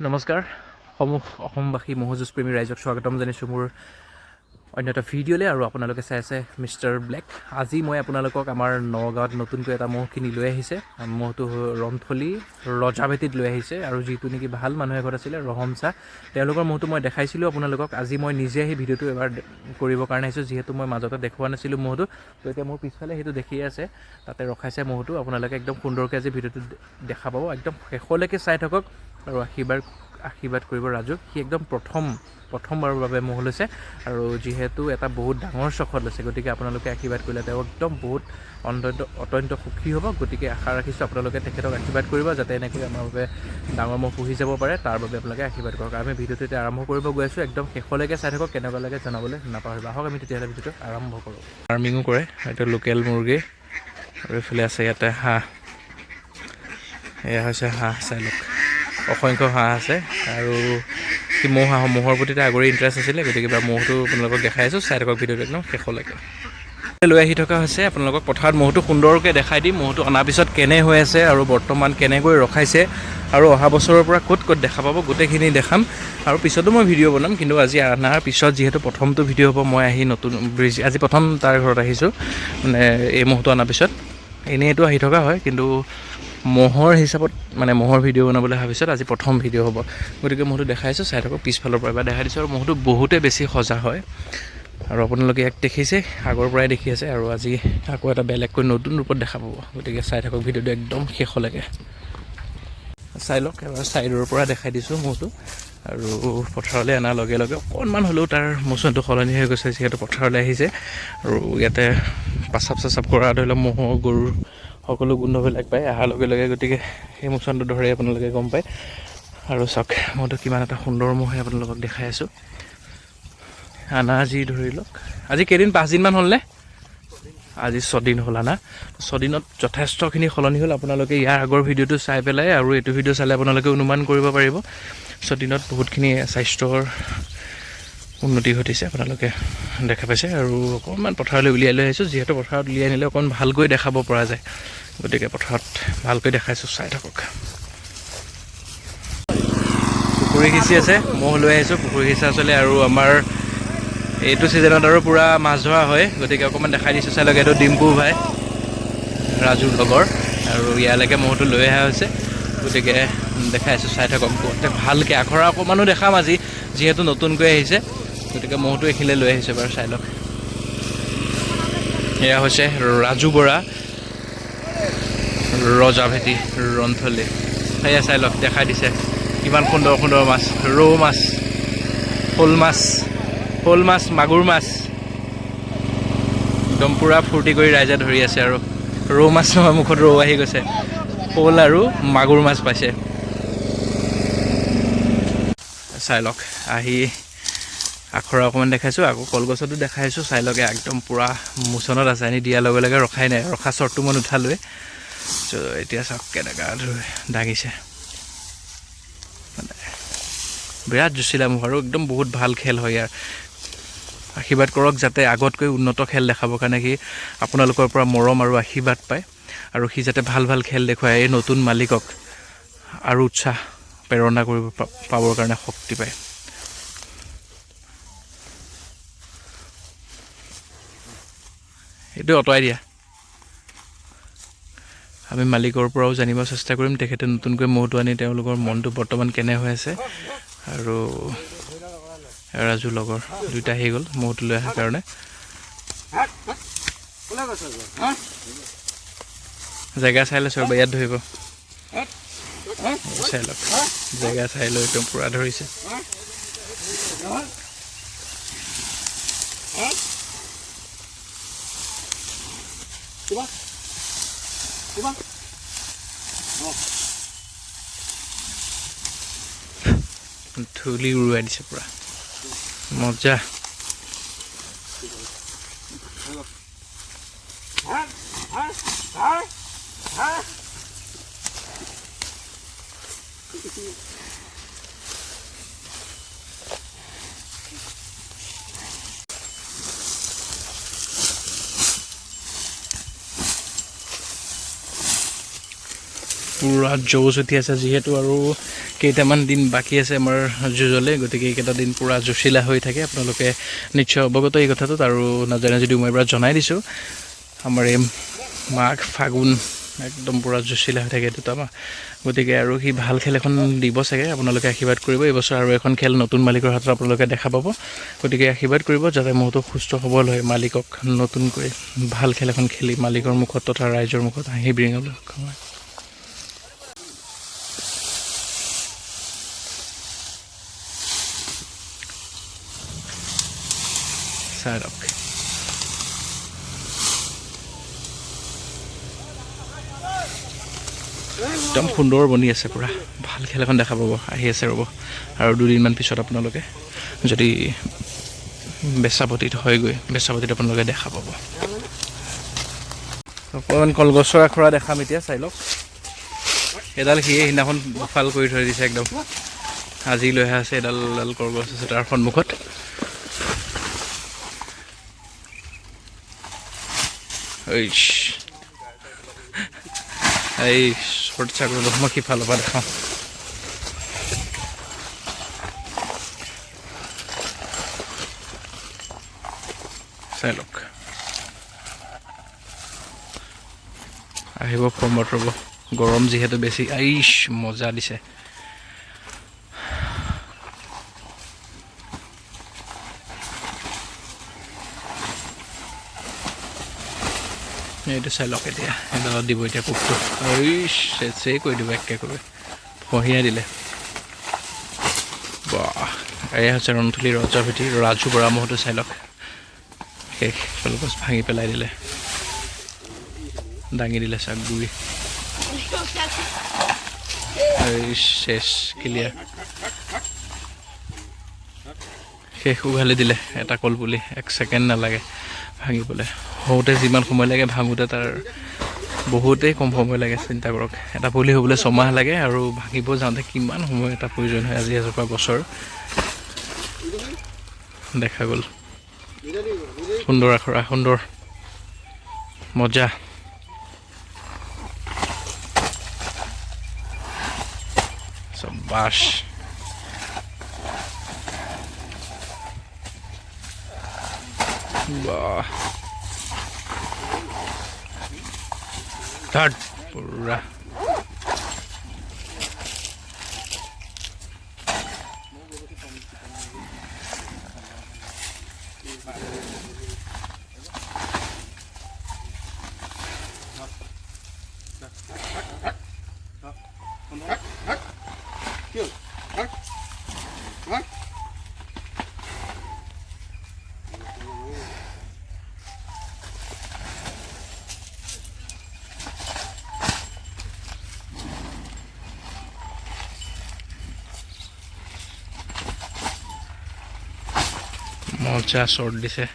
নমস্কাৰ অসমবাসী মহযুঁজ প্ৰেমী ৰাইজক স্বাগতম জনাইছোঁ মোৰ অন্য এটা ভিডিঅ'লৈ আৰু আপোনালোকে চাই আছে মিষ্টাৰ ব্লেক। আজি মই আপোনালোকক আমাৰ নগাঁৱত নতুনকৈ এটা মহ কিনি লৈ আহিছে। মহটো ৰন্থলী ৰজাভেটিত লৈ আহিছে আৰু যিটো নেকি ভাল মানুহ এঘৰত আছিলে ৰহমচা, তেওঁলোকৰ মহটো মই দেখাইছিলোঁ আপোনালোকক। আজি মই নিজে সেই ভিডিঅ'টো এবাৰ কৰিবৰ কাৰণে আহিছোঁ, যিহেতু মই মাজতে দেখুওৱা নাছিলোঁ মহটো। তো এতিয়া মোৰ পিছফালে সেইটো দেখিয়ে আছে, তাতে ৰখাইছে মহটো। আপোনালোকে একদম সুন্দৰকৈ আজি ভিডিঅ'টো দেখা পাব, একদম শেষলৈকে চাই থাকক আৰু আশীৰ্বাদ কৰিব ৰাজুক। সি একদম প্ৰথমবাৰৰ বাবে মহ লৈছে আৰু যিহেতু এটা বহুত ডাঙৰ চখত লৈছে, গতিকে আপোনালোকে আশীৰ্বাদ কৰিলে তেওঁ একদম বহুত অত্যন্ত সুখী হ'ব। গতিকে আশা ৰাখিছোঁ আপোনালোকে তেখেতক আশীৰ্বাদ কৰিব, যাতে এনেকৈ আমাৰ বাবে ডাঙৰ মহ পুহি যাব পাৰে, তাৰ বাবে আপোনালোকে আশীৰ্বাদ কৰক। আমি ভিডিঅ'টো এতিয়া আৰম্ভ কৰিব গৈ আছোঁ, একদম শেষলৈকে চাই থাকক, কেনেকুৱা লাগে জনাবলৈ নাপাহৰিব। আহক আমি তেতিয়াহ'লে ভিডিঅ'টো আৰম্ভ কৰোঁ। ফাৰ্মিঙো কৰে, এইটো লোকেল মুৰ্গী আৰু এইফালে আছে ইয়াতে হাঁহ। এয়া হৈছে হাঁহ, চাই লওক অসংখ্য হাঁহ আছে আৰু সি মহৰ প্ৰতি আগৰে ইণ্টাৰেষ্ট আছিলে, গতিকে মহটো আপোনালোকক দেখাই আছোঁ, চাই থাকক ভিডিঅ'টো একদম শেষলৈকে। লৈ আহি থকা হৈছে আপোনালোকক পথাৰত মহটো সুন্দৰকৈ দেখাই দিম, মহটো অনাৰ পিছত কেনে হৈ আছে আৰু বৰ্তমান কেনেকৈ ৰখাইছে আৰু অহা বছৰৰ পৰা ক'ত দেখা পাব গোটেইখিনি দেখাম। আৰু পিছতো মই ভিডিঅ' বনাম, কিন্তু আজি অনাৰ পিছত যিহেতু প্ৰথমটো ভিডিঅ' হ'ব, মই আহি নতুন ব্ৰিজ আজি প্ৰথম তাৰ ঘৰত আহিছোঁ, মানে এই মহটো অনাৰ পিছত। এনেইতো আহি থকা হয়, কিন্তু মহৰ হিচাপত মানে মহৰ ভিডিঅ' বনাবলৈ অহাৰ পিছত আজি প্ৰথম ভিডিঅ' হ'ব। গতিকে মহটো দেখাইছোঁ, চাই থাকক। পিছফালৰ পৰা এবাৰ দেখাই দিছোঁ আৰু মহটো বহুতেই বেছি সজা হয় আৰু আপোনালোকে ইয়াক দেখিছে, আগৰ পৰাই দেখি আছে আৰু আজি আকৌ এটা বেলেগকৈ নতুন ৰূপত দেখা পাব। গতিকে চাই থাকক ভিডিঅ'টো একদম শেষলৈকে। চাই লওক, এবাৰ ছাইডৰ পৰা দেখাই দিছোঁ মহটো। আৰু পথাৰলৈ অনাৰ লগে লগে অকণমান হ'লেও তাৰ মোচনটো সলনি হৈ গৈছে, যিহেতু পথাৰলৈ আহিছে আৰু ইয়াতে পাচাব কৰা ধৰি লওক ম'হৰ গৰুৰ সকলো গোন্ধবিলাক পায় অহাৰ লগে লগে, গতিকে সেই মোচনটো ধৰি আপোনালোকে গম পায়। আৰু চাওক মহটো কিমান এটা সুন্দৰ মহে আপোনালোকক দেখাই আছোঁ। আনা আজি ধৰি লওক, আজি কেইদিন 5 দিনমান হ'লনে? আজি 6 দিন হ'ল আনা। 6 দিনত যথেষ্টখিনি সলনি হ'ল। আপোনালোকে ইয়াৰ আগৰ ভিডিঅ'টো চাই পেলাই আৰু এইটো ভিডিঅ' চালে আপোনালোকে অনুমান কৰিব পাৰিব 6 দিনত বহুতখিনি স্বাস্থ্যৰ উন্নতি ঘটিছে, আপোনালোকে দেখা পাইছে। আৰু অকণমান পথাৰলৈ উলিয়াই লৈ আহিছোঁ, যিহেতু পথাৰত উলিয়াই নিলে অকণমান ভালকৈ দেখাব পৰা যায়, গতিকে পথাৰত ভালকৈ দেখাইছোঁ, চাই থাকক। পুখুৰী সিঁচি আছে, মহ লৈ আহিছোঁ পুখুৰী সিঁচা চলে। আৰু আমাৰ এইটো ছিজনত আৰু পূৰা মাছ ধৰা হয়, গতিকে অকণমান দেখাই দিছোঁ, চাই লওক। এইটো ডিম্পু ভাই, ৰাজুৰ লগৰ, আৰু ইয়ালৈকে মহটো লৈ অহা হৈছে, গতিকে দেখাই আছোঁ, চাই থাকক ভালকৈ। আখৰা অকণমানো দেখাম আজি, যিহেতু নতুনকৈ আহিছে, গতিকে মহটো এইখিনিলৈ লৈ আহিছে বাৰু, চাই লওক। এয়া হৈছে ৰাজু বৰা, ৰজাভেটি ৰন্থলী। সেয়া চাই লওক, দেখাই দিছে কিমান সুন্দৰ সুন্দৰ মাছ, ৰৌ মাছ, শ'ল মাছ, মাগুৰ মাছ, একদম পূৰা ফূৰ্তি কৰি ৰাইজে ধৰি আছে। আৰু ৰৌ মাছ নহয়, মুখত ৰৌ আহি গৈছে, শ'ল আৰু মাগুৰ মাছ পাইছে, চাই লওক। আহি আখৰা অকণমান দেখাইছোঁ, আকৌ কলগছতো দেখাইছোঁ, চাই লওক। একদম পূৰা মোচনত আছে, আনি দিয়াৰ লগে লগে ৰখাই নাই, ৰখা শ্বৰ্টটো মই নুঠালোৱে। চ' এতিয়া চাওক কেনেকুৱা দাঙিছে, মানে বিৰাট জুচিলা মুখ আৰু একদম বহুত ভাল খেল হয় ইয়াৰ। আশীৰ্বাদ কৰক যাতে আগতকৈ উন্নত খেল দেখাবৰ কাৰণে সি আপোনালোকৰ পৰা মৰম আৰু আশীৰ্বাদ পায়, আৰু সি যাতে ভাল খেল দেখুৱাই এই নতুন মালিকক আৰু উৎসাহ প্ৰেৰণা কৰিব পাবৰ কাৰণে শক্তি পায়। এইটো আঁতৰাই দিয়া, আমি মালিকৰ পৰাও জানিব চেষ্টা কৰিম তেখেতে নতুনকৈ মহটো আনি তেওঁলোকৰ মনটো বৰ্তমান কেনে হৈ আছে। আৰু ৰাজুৰ লগৰ দুইটা আহি গ'ল মহটো লৈ অহাৰ কাৰণে। জেগা চাই লৈছোঁ, ইয়াত ধৰিব, চাই লওক। জেগা চাই লৈ একদম পূৰা ধৰিছে। ধূলি উৰুৱাই দিছে পূৰা, মজা। পুৰা জৌচ উঠি আছে, যিহেতু আৰু কেইটামান দিন বাকী আছে আমাৰ যুঁজলৈ, গতিকে এইকেইটা দিন পূৰা জুচিলা হৈ থাকে। আপোনালোকে নিশ্চয় অৱগত এই কথাটোত, আৰু নাজানে যদিও মই এবাৰ জনাই দিছোঁ। আমাৰ এই মাঘ ফাগুন একদম পূৰা জুচিলা হৈ থাকে দুটা মাহ, গতিকে আৰু সি ভাল খেল এখন দিব চাগে। আপোনালোকে আশীৰ্বাদ কৰিব। এইবছৰ আৰু এখন খেল নতুন মালিকৰ হাতত আপোনালোকে দেখা পাব, গতিকে আশীৰ্বাদ কৰিব যাতে মহটো সুস্থ সবল হয়, মালিকক নতুনকৈ ভাল খেল এখন খেলি মালিকৰ মুখত তথা ৰাইজৰ মুখত হাঁহি বিৰিঙাবলৈ সক্ষম হয়। চাই লওক, একদম সুন্দৰ বনি আছে, পূৰা ভাল খেল এখন দেখা পাব। আহি আছে ৰ'ব, আৰু দুদিনমান পিছত আপোনালোকে যদি বেচাপতিত হয়গৈ, বেচাপতিত আপোনালোকে দেখা পাব। অকণমান কলগছৰ আখৰা দেখাম এতিয়া, চাই লওক। এডাল সিয়ে সিদিনাখন ফাল কৰি থৈ দিছে একদম, আজি লৈহে আছে। এডাল কলগছ আছে তাৰ সন্মুখত। এই শ্বৰ্ট চাকৰি মই সিফালৰ পৰা দেখাওঁ। চাই লওক, আহিব ফৰ্মত ৰ'ব। গৰম যিহেতু বেছি, মজা দিছে। এইটো চাই লওক, এতিয়া এডালত দিব এতিয়া পোকটো। চেচেই কৰি দিব, একে কৰি ফহিয়াই দিলে। বাহ, এয়া হৈছে ৰন্থলী ৰজাভেটি ৰাজু বৰা মহটো। চাই লওক, শেষ। কলগছ ভাঙি পেলাই দিলে, দাঙি দিলে চাক গুৰি। শেষ, ক্লিয়াৰ, শেষ। উঘালি দিলে এটা কলপুলি, 1 ছেকেণ্ড নালাগে ভাঙিবলৈ। হওঁতে যিমান সময় লাগে, ভাঙোতে তাৰ বহুতেই কম সময় লাগে। চিন্তা কৰক, এটা পুলি হ'বলৈ 6 মাহ লাগে, আৰু ভাঙিব যাওঁতে কিমান সময় এটা প্ৰয়োজন হয়। আজি এজোপা গছৰ দেখা গ'ল। সুন্দৰ আখৰা, সুন্দৰ, মজা। বাছ, বাহ, পুৰা মজা শ্বট দিছে।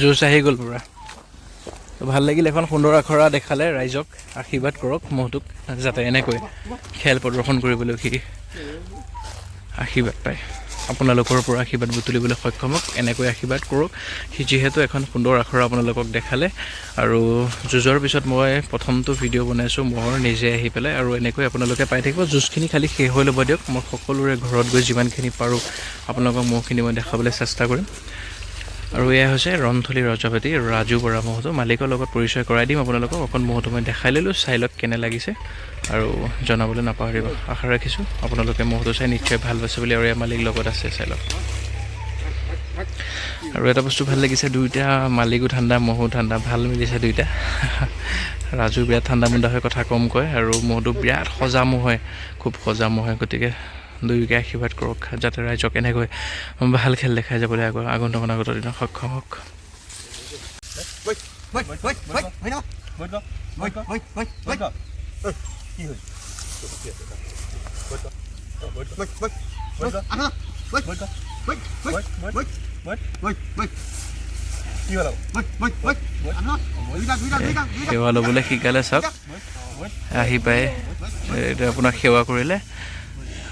জোচ আহি গ'ল পূৰা। ভাল লাগিল, এখন সুন্দৰ আখৰা দেখালে। ৰাইজক আশীৰ্বাদ কৰক মহটোক, যাতে এনেকৈ খেল প্ৰদৰ্শন কৰিবলৈ সি আশীৰ্বাদ পায়। আপোনালোকৰ পৰা আশীৰ্বাদ বুটলিবলৈ সক্ষম হওক, এনেকৈ আশীৰ্বাদ কৰক। সি যিহেতু এখন সুন্দৰ আখৰা আপোনালোকক দেখালে, আৰু যুঁজৰ পিছত মই প্ৰথমটো ভিডিঅ' বনাইছোঁ মহৰ নিজে আহি পেলাই, আৰু এনেকৈ আপোনালোকে পাই থাকিব। যুঁজখিনি খালি শেষ হৈ ল'ব দিয়ক। মই সকলোৰে ঘৰত গৈ যিমানখিনি পাৰোঁ আপোনালোকক মহখিনি মই দেখাবলৈ চেষ্টা কৰিম। আৰু এয়া হৈছে ৰন্থলী ৰজাভেটি ৰাজু বৰা মহটো। মালিকৰ লগত পৰিচয় কৰাই দিম আপোনালোকক। অকণ মহটো মই দেখাই ল'লোঁ, চাই লওক কেনে লাগিছে, আৰু জনাবলৈ নাপাহৰিব। আশা ৰাখিছোঁ আপোনালোকে মহটো চাই নিশ্চয় ভাল পাইছে বুলি। আৰু এয়া মালিক লগত আছে, চাই লওক। আৰু এটা বস্তু ভাল লাগিছে, দুইটা মালিকো ঠাণ্ডা, মহো ঠাণ্ডা, ভাল মিলিছে দুইটা। ৰাজু বিৰাট ঠাণ্ডা মুণ্ডা হৈ কথা কম কয়, আৰু মহটো বিৰাট সজা মহ হয়, খুব সজা মহ হয়। গতিকে দুয়োকে আশীৰ্বাদ কৰক, যাতে ৰাইজক এনেকৈ ভাল খেল দেখাই যাবলৈ আগন্তুক দিনত সক্ষম হওক। সেৱা ল'বলৈ শিকালে চাওক, আহি পাই এতিয়া আপোনাক সেৱা কৰিলে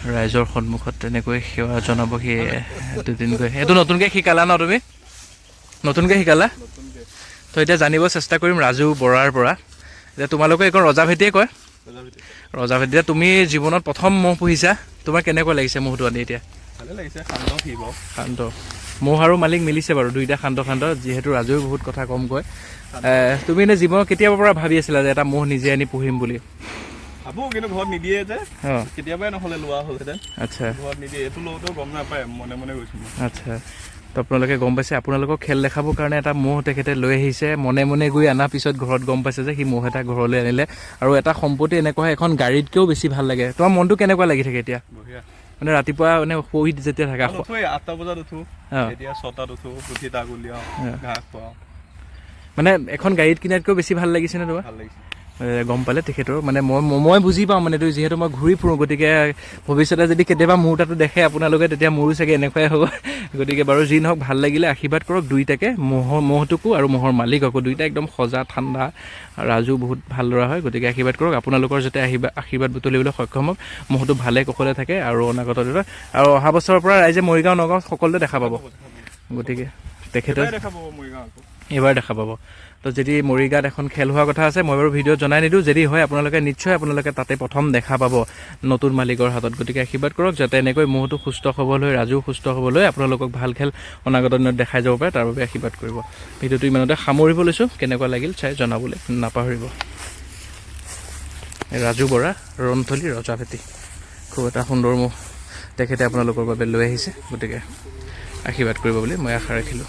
ৰাইজৰ সন্মুখত তেনেকৈ সেৱা জনাব। সি দুদিনকৈ এইটো নতুনকৈ শিকালা ন তুমি? নতুনকৈ শিকালা তো এতিয়া জানিব চেষ্টা কৰিম ৰাজু বৰাৰ পৰা এতিয়া তোমালোকে এইখন ৰজাভেটিয়ে কয় ৰজাভেটি তুমি জীৱনত প্ৰথম মহ পুহিছা তোমাৰ কেনেকুৱা লাগিছে মহটো আনি এতিয়া ভালে লাগিছে শান্ত মহ আৰু মালিক মিলিছে বাৰু দুইটা শান্ত যিহেতু ৰাজুৱে বহুত কথা কম কয় তুমি এনে জীৱনত কেতিয়াবা পৰা ভাবি আছিলা যে এটা মহ নিজে আনি পুহিম বুলি ভাবো কিন্তু ঘৰত নিদিয়ে যে কেতিয়াবাই নহ'লে লোৱা হ'লহেঁতেন আচ্ছা ঘৰত নিদিয়ে এইটো লওঁতেও গম নাপায় মনে মনে গৈছিলোঁ আচ্ছা তো আপোনালোকে গম পাইছে আপোনালোকক খেল দেখাবৰ কাৰণে এটা মহ তেখেতে লৈ আহিছে মনে মনে গৈ অনাৰ পিছত ঘৰত গম পাইছে যে সি মহ এটা ঘৰলৈ আনিলে আৰু এটা সম্পত্তি এনেকুৱা এখন গাড়ীতকৈও বেছি ভাল লাগে তোমাৰ মনটো কেনেকুৱা লাগি থাকে এতিয়া মানে ৰাতিপুৱা মানে শুই যেতিয়া থাকা 8টা বজাত উঠো এতিয়া 6টাত উঠো উঠি তাক উলিয়াওঁ ঘাঁহ খুৱাওঁ মানে এখন গাড়ীত কিনাতকৈ বেছি ভাল লাগিছে নে তোমাৰ ভাল লাগিছে গম পালে তেখেতৰ মানে মই বুজি পাওঁ মানে যিহেতু মই ঘূৰি ফুৰোঁ গতিকে ভৱিষ্যতে যদি কেতিয়াবা মোৰ তাতো দেখে আপোনালোকে তেতিয়া মোৰো চাগে এনেকুৱাই হ'ব গতিকে বাৰু যি নহওক ভাল লাগিলে আশীৰ্বাদ কৰক দুইটাকে মহটোকো আৰু মহৰ মালিককো দুইটা একদম সজা ঠাণ্ডা ৰাজু বহুত ভাল ল'ৰা হয় গতিকে আশীৰ্বাদ কৰক আপোনালোকৰ যাতে আশীৰ্বাদ বুটলিবলৈ সক্ষম হওক মহটো ভালে কুশলে থাকে আৰু অনাগত দিনত আৰু অহা বছৰৰ পৰা ৰাইজে মৰিগাঁও নগাঁও সকলোতে দেখা পাব গতিকে তেখেতৰ এইবাৰ দেখা পাব তো যদি মৰিগাঁৱত এখন খেল হোৱাৰ কথা আছে মই বাৰু ভিডিঅ'ত জনাই নিদিওঁ যদি হয় আপোনালোকে নিশ্চয় আপোনালোকে তাতে প্ৰথম দেখা পাব নতুন মালিকৰ হাতত গতিকে আশীৰ্বাদ কৰক যাতে এনেকৈ মহটো সুস্থ সবল হৈ ৰাজু সুস্থ সবল হৈ আপোনালোকক ভাল খেল অনাগত দিনত দেখাই যাব পাৰে তাৰ বাবে আশীৰ্বাদ কৰিব ভিডিঅ'টো ইমানতে সামৰিব লৈছোঁ কেনেকুৱা লাগিল চাই জনাবলৈ নাপাহৰিব ৰাজু বৰা ৰন্থলী ৰজাভেটি খুব এটা সুন্দৰ মহ তেখেতে আপোনালোকৰ বাবে লৈ আহিছে গতিকে আশীৰ্বাদ কৰিব বুলি মই আশা ৰাখিলোঁ